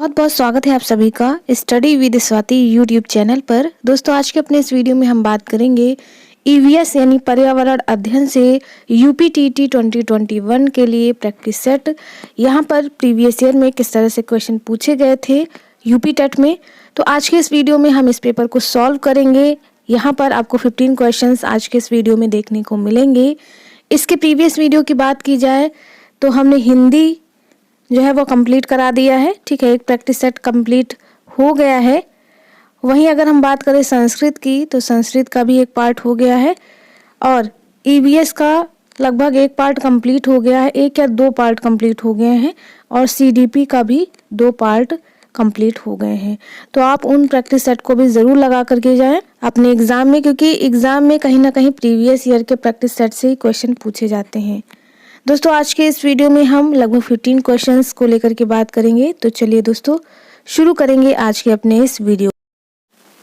बहुत बहुत स्वागत है आप सभी का study with Swati YouTube channel पर। दोस्तों, आज के अपने इस वीडियो में हम बात करेंगे ईवीएस यानी पर्यावरण अध्ययन से यूपीटीटी 2021 के लिए प्रैक्टिस सेट। यहाँ पर प्रीवियस ईयर में किस तरह से क्वेश्चन पूछे गए थे यूपी टेट में, तो आज के इस वीडियो में हम इस पेपर को सॉल्व करेंगे। यहाँ पर आपको 15 क्वेश्चंस आज के इस वीडियो में देखने को मिलेंगे। इसके प्रीवियस वीडियो की बात की जाए तो हमने हिंदी जो है वो कंप्लीट करा दिया है। ठीक है, एक प्रैक्टिस सेट कंप्लीट हो गया है। वहीं अगर हम बात करें संस्कृत की तो संस्कृत का भी एक पार्ट हो गया है और ईवीएस का लगभग एक पार्ट कंप्लीट हो गया है, एक या दो पार्ट कंप्लीट हो गए हैं और सीडीपी का भी 2 पार्ट कंप्लीट हो गए हैं। तो आप उन प्रैक्टिस सेट को भी ज़रूर लगा करके जाएं अपने एग्ज़ाम में, क्योंकि एग्ज़ाम में कहीं ना कहीं प्रीवियस ईयर के प्रैक्टिस सेट से ही क्वेश्चन पूछे जाते हैं। दोस्तों, आज के इस वीडियो में हम लगभग 15 क्वेश्चंस को लेकर के बात करेंगे। तो चलिए दोस्तों शुरू करेंगे आज के अपने इस वीडियो।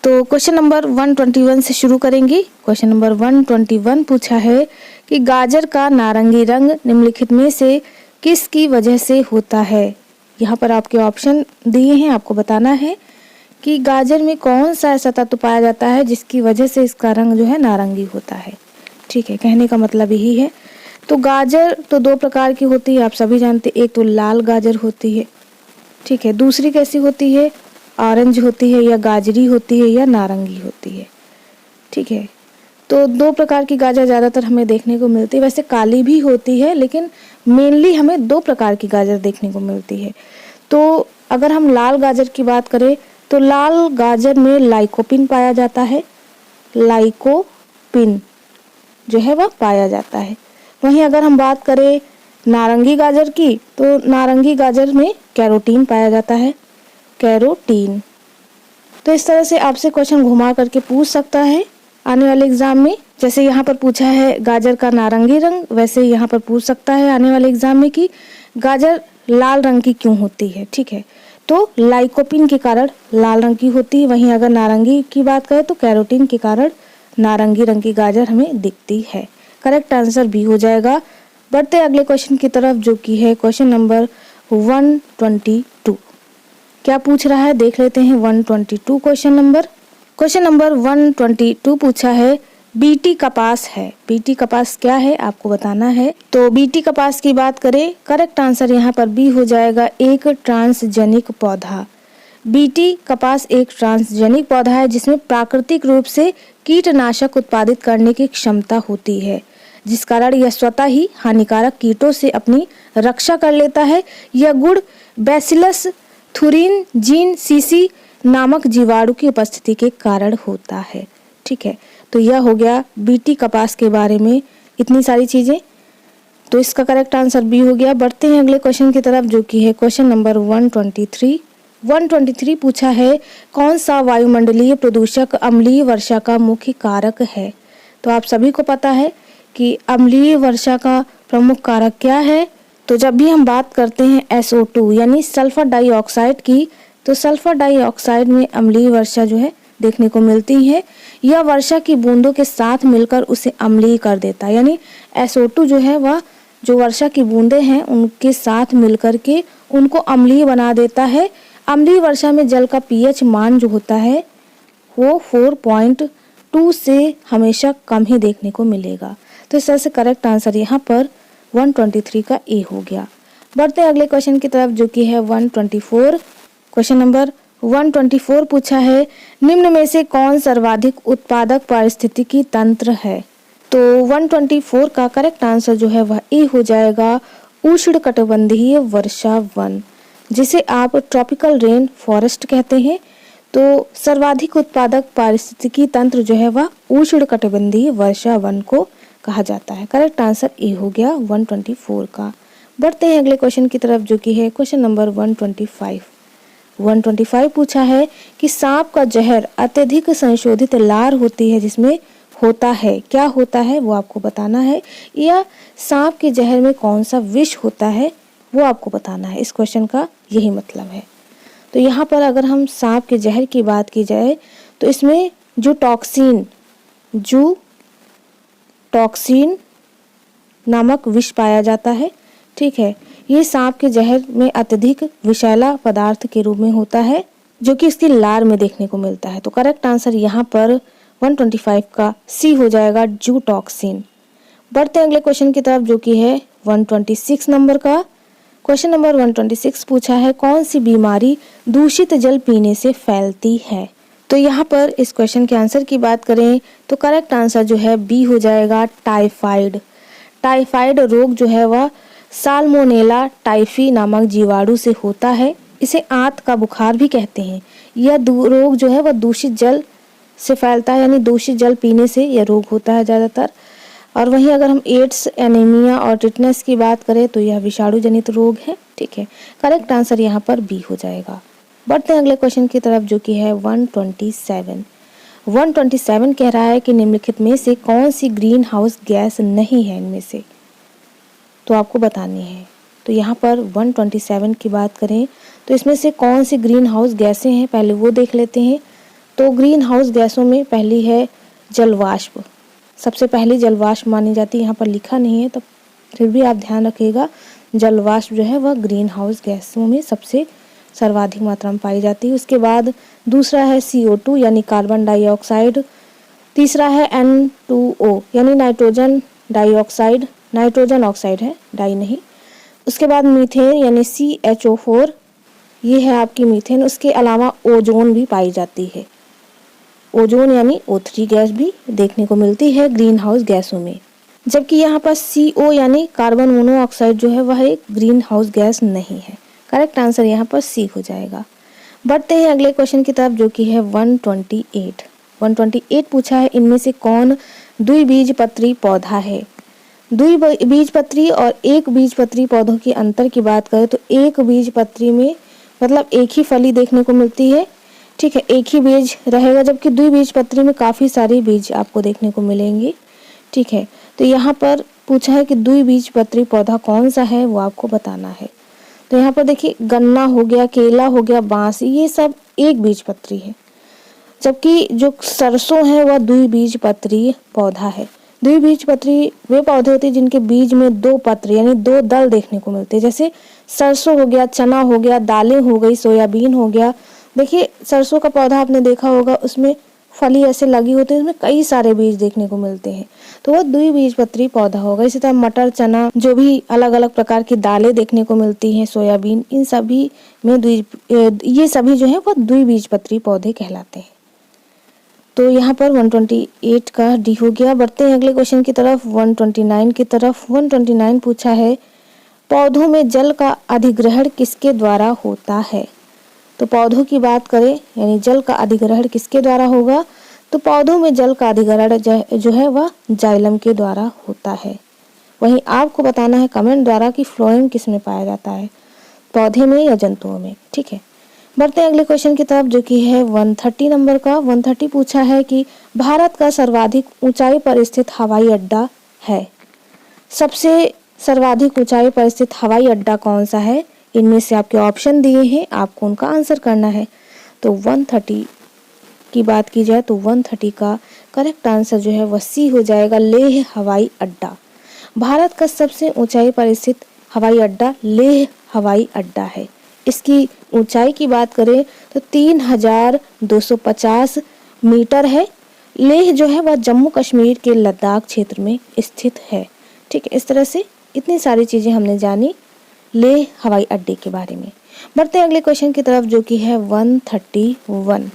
तो क्वेश्चन नंबर 121 से शुरू करेंगे। क्वेश्चन नंबर 121 पूछा है कि गाजर का नारंगी रंग निम्नलिखित में से किसकी वजह से होता है। यहाँ पर आपके ऑप्शन दिए हैं, आपको बताना है कि गाजर में कौन सा ऐसा तत्व पाया जाता है जिसकी वजह से इसका रंग जो है नारंगी होता है। ठीक है, कहने का मतलब यही है। तो गाजर तो 2 प्रकार की होती है, आप सभी जानते हैं। एक तो लाल गाजर होती है, ठीक है, दूसरी कैसी होती है, ऑरेंज होती है या गाजरी होती है या नारंगी होती है। ठीक है, तो 2 प्रकार की गाजर ज़्यादातर हमें देखने को मिलती है। वैसे काली भी होती है, लेकिन मेनली हमें 2 प्रकार की गाजर देखने को मिलती है। तो अगर हम लाल गाजर की बात करें तो लाल गाजर में लाइकोपिन पाया जाता है, लाइकोपिन जो है वह पाया जाता है। वहीं अगर हम बात करें नारंगी गाजर की तो नारंगी गाजर में कैरोटीन पाया जाता है, कैरोटीन। तो इस तरह से आपसे क्वेश्चन घुमा करके पूछ सकता है आने वाले एग्जाम में। जैसे यहाँ पर पूछा है गाजर का नारंगी रंग, वैसे यहाँ पर पूछ सकता है आने वाले एग्जाम में कि गाजर लाल रंग की क्यों होती है। ठीक है, तो लाइकोपिन के कारण लाल रंग की होती है। वहीं अगर नारंगी की बात करें तो कैरोटीन के कारण नारंगी रंग की गाजर हमें दिखती है। करेक्ट आंसर भी हो जाएगा। बढ़ते अगले क्वेश्चन की तरफ, जो कि है क्वेश्चन नंबर 122। क्या पूछ रहा है देख लेते हैं। 122 क्वेश्चन नंबर 122 पूछा है बीटी कपास है। बीटी कपास क्या है आपको बताना है। तो बीटी कपास की बात करें, करेक्ट आंसर यहाँ पर बी हो जाएगा, एक ट्रांसजेनिक पौधा। बीटी कपास एक ट्रांसजेनिक पौधा है जिसमें प्राकृतिक रूप से कीटनाशक उत्पादित करने की क्षमता होती है, जिस कारण यह स्वतः ही हानिकारक कीटों से अपनी रक्षा कर लेता है। यह गुण बैसिलस थुरिन जीन सीसी नामक जीवाणु की उपस्थिति के कारण होता है। ठीक है, तो यह हो गया बीटी कपास के बारे में इतनी सारी चीजें। तो इसका करेक्ट आंसर बी हो गया। बढ़ते हैं अगले क्वेश्चन की तरफ, जो कि है क्वेश्चन नंबर 123 पूछा है कौन सा वायुमंडलीय प्रदूषक अम्लीय वर्षा का मुख्य कारक है। तो आप सभी को पता है कि अम्लीय वर्षा का प्रमुख कारक क्या है। तो जब भी हम बात करते हैं SO2 यानी सल्फर डाइऑक्साइड की, तो सल्फर डाइऑक्साइड में अम्लीय वर्षा जो है देखने को मिलती है। यह वर्षा की बूंदों के साथ मिलकर उसे अम्लीय कर देता है। यानी SO2 जो है वह जो वर्षा की बूंदें हैं उनके साथ मिलकर के उनको अम्लीय बना देता है। अम्लीय वर्षा में जल का pH मान जो होता है वो 4.2 से हमेशा कम ही देखने को मिलेगा। तो इस तरह से करेक्ट आंसर यहाँ पर 123 का ए हो गया। बढ़ते हैं अगले क्वेश्चन की तरफ, जो कि है 124। क्वेश्चन नंबर 124 पूछा है निम्न में से कौन सर्वाधिक उत्पादक पारिस्थितिकी तंत्र है। तो 124 का करेक्ट आंसर जो है वह ए हो जाएगा, उष्णकटिबंधीय वर्षा वन, जिसे आप ट्रॉपिकल रेन फॉरेस्ट कहते हैं। तो सर्वाधिक उत्पादक पारिस्थितिकी तंत्र जो है वह उष्णकटिबंधीय वर्षा वन को कहा जाता है। करेक्ट आंसर ए हो गया 124 का। बढ़ते हैं अगले क्वेश्चन की तरफ, जो कि है क्वेश्चन नंबर 125 पूछा है कि सांप का जहर अत्यधिक संशोधित लार होती है जिसमें होता है, क्या होता है वो आपको बताना है, या सांप के जहर में कौन सा विष होता है वो आपको बताना है। इस क्वेश्चन का यही मतलब है। तो यहाँ पर अगर हम सांप के जहर की बात की जाए तो इसमें जो टॉक्सिन नामक विष पाया जाता है। ठीक है, ये सांप के जहर में अत्यधिक विषैला पदार्थ के रूप में होता है, जो कि इसकी लार में देखने को मिलता है। तो करेक्ट आंसर यहाँ पर 125 का सी हो जाएगा, जू टॉक्सिन। बढ़ते हैं अगले क्वेश्चन की तरफ, जो कि है 126 नंबर का। क्वेश्चन नंबर 126 पूछा है, कौन सी बीमारी दूषित जल पीने से फैलती है? तो यहाँ पर इस क्वेश्चन के आंसर की बात करें तो करेक्ट आंसर जो है बी हो जाएगा, टाइफाइड। टाइफाइड रोग जो है वह साल्मोनेला टाइफी नामक जीवाणु से होता है। इसे आंत का बुखार भी कहते हैं। यह रोग जो है वह दूषित जल से फैलता है, यानी दूषित जल पीने से यह रोग होता है ज़्यादातर। और वहीं अगर हम एड्स, एनीमिया और टिटनेस की बात करें तो यह विषाणु जनित रोग है। ठीक है, करेक्ट आंसर यहाँ पर बी हो जाएगा। बढ़ते हैं अगले क्वेश्चन की तरफ, जो कि है 127। 127 कह रहा है कि निम्नलिखित में से कौन सी ग्रीन हाउस गैस नहीं है इनमें से, तो आपको बतानी है। तो यहाँ पर 127 की बात करें तो इसमें से कौन सी ग्रीन हाउस गैसें हैं, पहले वो देख लेते हैं। तो ग्रीन हाउस गैसों में पहली है जलवाष्प। सबसे पहली जलवाष्प मानी जाती है, यहाँ पर लिखा नहीं है तो फिर भी आप ध्यान रखिएगा। जलवाष्प जो है वह ग्रीन हाउस गैसों में सबसे सर्वाधिक मात्रा में पाई जाती है। उसके बाद दूसरा है CO2 यानी कार्बन डाइऑक्साइड। तीसरा है N2O यानी नाइट्रोजन डाइऑक्साइड, नाइट्रोजन ऑक्साइड है, डाई नहीं। उसके बाद मीथेन यानी CHO4, ये है आपकी मीथेन। उसके अलावा ओजोन भी पाई जाती है। ओजोन यानी O3 गैस भी देखने को मिलती है ग्रीन हाउस गैसों में। जबकि यहाँ पर CO यानी कार्बन मोनोऑक्साइड जो है वह एक ग्रीन हाउस गैस नहीं है। करेक्ट आंसर यहाँ पर सी हो जाएगा। बढ़ते हैं अगले क्वेश्चन की तरफ, जो कि है 128। 128 पूछा है, इनमें से कौन द्विबीजपत्री पौधा है? द्विबीजपत्री और एक बीजपत्री पौधों के अंतर की बात करें तो एक बीजपत्री में मतलब एक ही फली देखने को मिलती है। ठीक है, एक ही बीज रहेगा, जबकि द्विबीजपत्री में काफ़ी सारे बीज आपको देखने को मिलेंगे। ठीक है, तो यहाँ पर पूछा है कि द्विबीजपत्री पौधा कौन सा है, वो आपको बताना है। तो यहाँ पर देखिए, गन्ना हो गया, केला हो गया, बांस, ये सब एक बीजपत्री है। जबकि जो सरसों है वह द्विबीजपत्री पौधा है। द्विबीजपत्री वे पौधे होते हैं जिनके बीज में दो पत्र यानी दो दल देखने को मिलते हैं। जैसे सरसों हो गया, चना हो गया, दालें हो गई, सोयाबीन हो गया। देखिए सरसों का पौधा आपने देखा होगा, उसमें फली ऐसे लगी होती है, उसमें कई सारे बीज देखने को मिलते हैं, तो वह द्विबीजपत्री पौधा होगा। इसी तरह मटर, चना, जो भी अलग अलग प्रकार की दालें देखने को मिलती हैं, सोयाबीन, इन सभी में ये सभी जो है वह द्विबीजपत्री पौधे कहलाते हैं। तो यहाँ पर 128 का डी हो गया। बढ़ते हैं अगले क्वेश्चन की तरफ, 129 की तरफ। 129 पूछा है, पौधों में जल का अधिग्रहण किसके द्वारा होता है? तो पौधों की बात करें यानी जल का अधिग्रहण किसके द्वारा होगा, तो पौधों में जल का अधिग्रहण जो है वह जाइलम के द्वारा होता है। वहीं आपको बताना है कमेंट द्वारा कि फ्लोएम किस में पाया जाता है, पौधे में या जंतुओं में। ठीक है, बढ़ते हैं अगले क्वेश्चन की तरफ, जो कि है 130 नंबर का। 130 पूछा है कि भारत का सर्वाधिक ऊंचाई पर स्थित हवाई अड्डा है। सबसे सर्वाधिक ऊंचाई पर स्थित हवाई अड्डा कौन सा है? इनमें से आपके ऑप्शन दिए हैं, आपको उनका आंसर करना है। तो 130 की बात की जाए तो 130 का करेक्ट आंसर जो है वह सी हो जाएगा, लेह हवाई अड्डा। भारत का सबसे ऊंचाई पर स्थित हवाई अड्डा लेह हवाई अड्डा है। इसकी ऊंचाई की बात करें तो 3250 मीटर है। लेह जो है वह जम्मू कश्मीर के लद्दाख क्षेत्र में स्थित है। ठीक है, इस तरह से इतनी सारी चीजें हमने जानी लेह हवाई अड्डे के बारे में। बढ़ते हैं अगले क्वेश्चन की तरफ, जो कि है 131।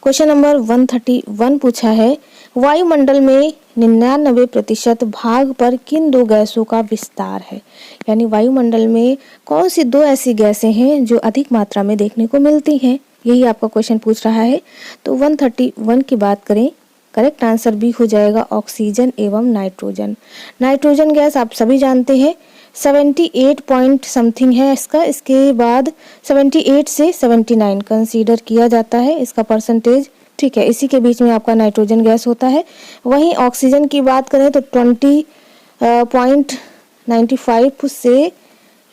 क्वेश्चन नंबर 131 पूछा है, वायुमंडल में 99% भाग पर किन दो गैसों का विस्तार है? यानी वायुमंडल में कौन सी दो ऐसी गैसें हैं जो अधिक मात्रा में देखने को मिलती हैं, यही आपका क्वेश्चन पूछ रहा है। तो 131 की बात करें, करेक्ट आंसर भी हो जाएगा ऑक्सीजन एवं नाइट्रोजन। नाइट्रोजन गैस आप सभी जानते हैं 78 पॉइंट समथिंग है इसका, इसके बाद 78 से 79 कंसीडर किया जाता है इसका परसेंटेज। ठीक है, इसी के बीच में आपका नाइट्रोजन गैस होता है। वहीं ऑक्सीजन की बात करें तो 20.95 से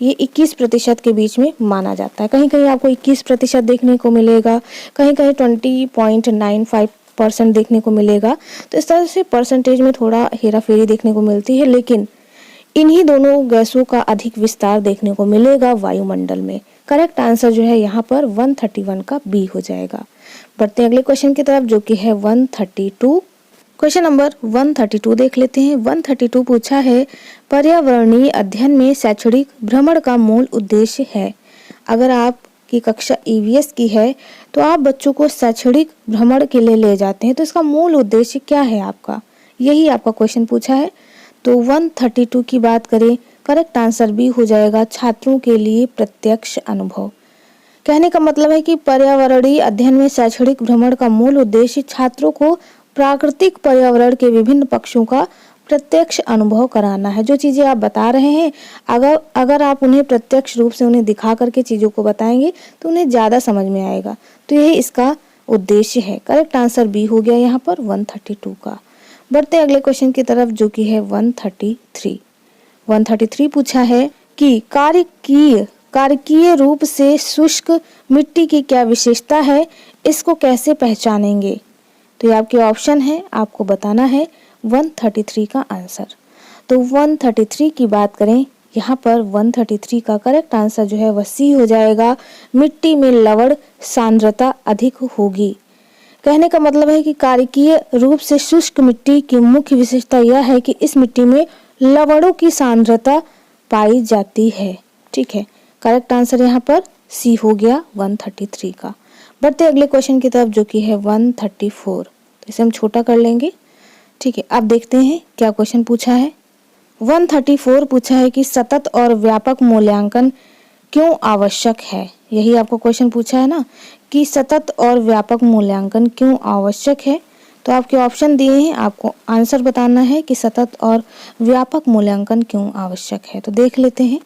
ये 21% के बीच में माना जाता है। कहीं कहीं आपको 21% देखने को मिलेगा, कहीं कहीं 20.95% देखने को मिलेगा। तो इस तरह से परसेंटेज में थोड़ा हेरा फेरी देखने को मिलती है, लेकिन इन्हीं दोनों गैसों का अधिक विस्तार देखने को मिलेगा वायुमंडल में। करेक्ट आंसर जो है यहाँ पर 131 का बी हो जाएगा। बढ़ते हैं अगले क्वेश्चन की तरफ, जो कि है 132। क्वेश्चन नंबर 132 देख लेते हैं। 132 पूछा है, पर्यावरणीय अध्ययन में शैक्षणिक भ्रमण का मूल उद्देश्य है। अगर आपकी कक्षा ईवीएस की है तो आप बच्चों को शैक्षणिक भ्रमण के लिए ले जाते हैं, तो इसका मूल उद्देश्य क्या है आपका, यही आपका क्वेश्चन पूछा है। तो 132 की बात करें, करेक्ट आंसर बी हो जाएगा, छात्रों के लिए प्रत्यक्ष अनुभव। कहने का मतलब है कि पर्यावरणीय अध्ययन में शैक्षणिक भ्रमण का मूल उद्देश्य छात्रों को प्राकृतिक पर्यावरण के विभिन्न पक्षों का प्रत्यक्ष अनुभव कराना है। जो चीजें आप बता रहे हैं, अगर आप उन्हें प्रत्यक्ष रूप से उन्हें दिखा करके चीजों को बताएंगे तो उन्हें ज्यादा समझ में आएगा। तो यही इसका उद्देश्य है। करेक्ट आंसर बी हो गया यहाँ पर 132 का। बढ़ते हैं अगले क्वेश्चन की तरफ, जो कि है 133। 133 पूछा है कि कार्यकीय रूप से शुष्क मिट्टी की क्या विशेषता है, इसको कैसे पहचानेंगे। तो ये आपके ऑप्शन है, आपको बताना है 133 का आंसर। तो 133 की बात करें, यहाँ पर 133 का करेक्ट आंसर जो है वह सी हो जाएगा, मिट्टी में लवण सांद्रता अधिक होगी। कहने का मतलब है कि कार्यकीय रूप से शुष्क मिट्टी की मुख्य विशेषता यह है कि इस मिट्टी में लवणों की सांद्रता पाई जाती है। ठीक है, करेक्ट आंसर यहाँ पर सी हो गया 133 का। बढ़ते अगले क्वेश्चन की तरफ, जो कि है 134। तो इसे हम छोटा कर लेंगे। ठीक है, अब देखते हैं क्या क्वेश्चन पूछा है। 134 पूछा है कि सतत और व्यापक मूल्यांकन क्यों आवश्यक है। यही आपको क्वेश्चन पूछा है ना, कि सतत और व्यापक मूल्यांकन क्यों आवश्यक है। तो आपके ऑप्शन दिए हैं, आपको आंसर बताना है कि सतत और व्यापक मूल्यांकन क्यों आवश्यक है। तो देख लेते हैं।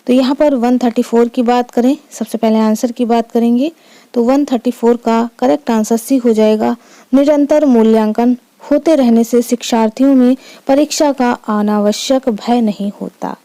तो यहाँ पर 134 की बात करें, सबसे पहले आंसर की बात करेंगे। तो 134 का करेक्ट आंसर सी हो जाएगा, निरंतर मूल्यांकन होते रहने से शिक्षार्थियों में परीक्षा का अनावश्यक भय नहीं होता।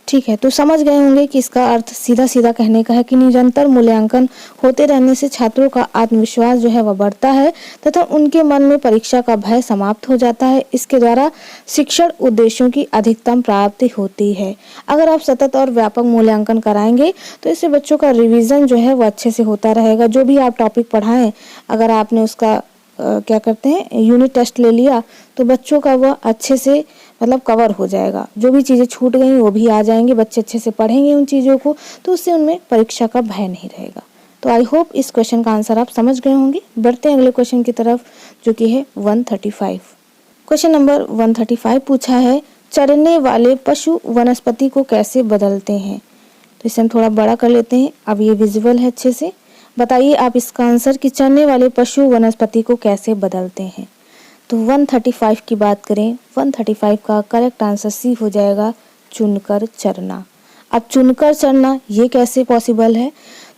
ठीक है, तो समझ गए होंगे कि इसका अर्थ सीधा सीधा कहने का है कि निरंतर मूल्यांकन होते रहने से छात्रों का आत्मविश्वास जो है वह बढ़ता है तथा उनके मन में परीक्षा का भय समाप्त हो जाता है। इसके द्वारा शिक्षण उद्देश्यों की अधिकतम प्राप्ति होती है। अगर आप सतत और व्यापक मूल्यांकन कराएंगे तो इससे बच्चों का रिवीजन जो है वो अच्छे से होता रहेगा। जो भी आप टॉपिक पढ़ाएं, अगर आपने उसका क्या करते हैं यूनिट टेस्ट ले लिया तो बच्चों का वह अच्छे से मतलब कवर हो जाएगा। जो भी चीज़ें छूट गई वो भी आ जाएंगी, बच्चे अच्छे से पढ़ेंगे उन चीज़ों को, तो उससे उनमें परीक्षा का भय नहीं रहेगा। तो आई होप इस क्वेश्चन का आंसर आप समझ गए होंगे। बढ़ते हैं अगले क्वेश्चन की तरफ, जो कि है 135। क्वेश्चन नंबर 135 पूछा है, चरने वाले पशु वनस्पति को कैसे बदलते हैं। तो इसे हम थोड़ा बड़ा कर लेते हैं, अब ये विजुअल है अच्छे से। बताइए आप इसका आंसर कि चरने वाले पशु वनस्पति को कैसे बदलते हैं। तो 135 की बात करें, 135 का करेक्ट आंसर सी हो जाएगा, चुनकर चरना। अब चुनकर चरना ये कैसे पॉसिबल है,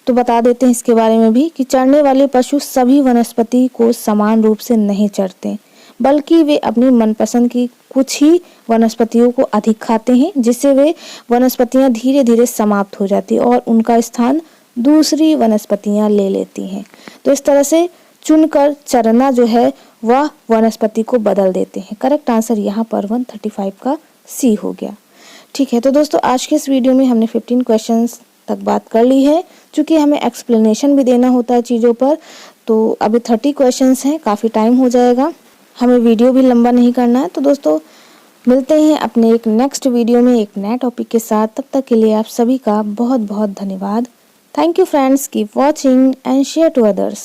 तो बता देते हैं इसके बारे में भी कि चरने वाले पशु सभी वनस्पति को समान रूप से नहीं चरते, बल्कि वे अपनी मनपसंद की कुछ ही वनस्पतियों को अधिक खाते हैं, जिससे वे वनस्पतियां धीरे धीरे समाप्त हो जाती और उनका स्थान दूसरी वनस्पतियां ले लेती हैं। तो इस तरह से चुनकर चरना जो है वह वनस्पति को बदल देते हैं। करेक्ट आंसर यहाँ पर 135 का सी हो गया। ठीक है, तो दोस्तों आज के इस वीडियो में हमने 15 क्वेश्चंस तक बात कर ली है। चूंकि हमें एक्सप्लेनेशन भी देना होता है चीज़ों पर, तो अभी 30 क्वेश्चंस हैं, काफ़ी टाइम हो जाएगा, हमें वीडियो भी लंबा नहीं करना है। तो दोस्तों मिलते हैं अपने एक नेक्स्ट वीडियो में एक नए टॉपिक के साथ। तब तक के लिए आप सभी का बहुत बहुत धन्यवाद। Thank you friends, keep watching and share to others.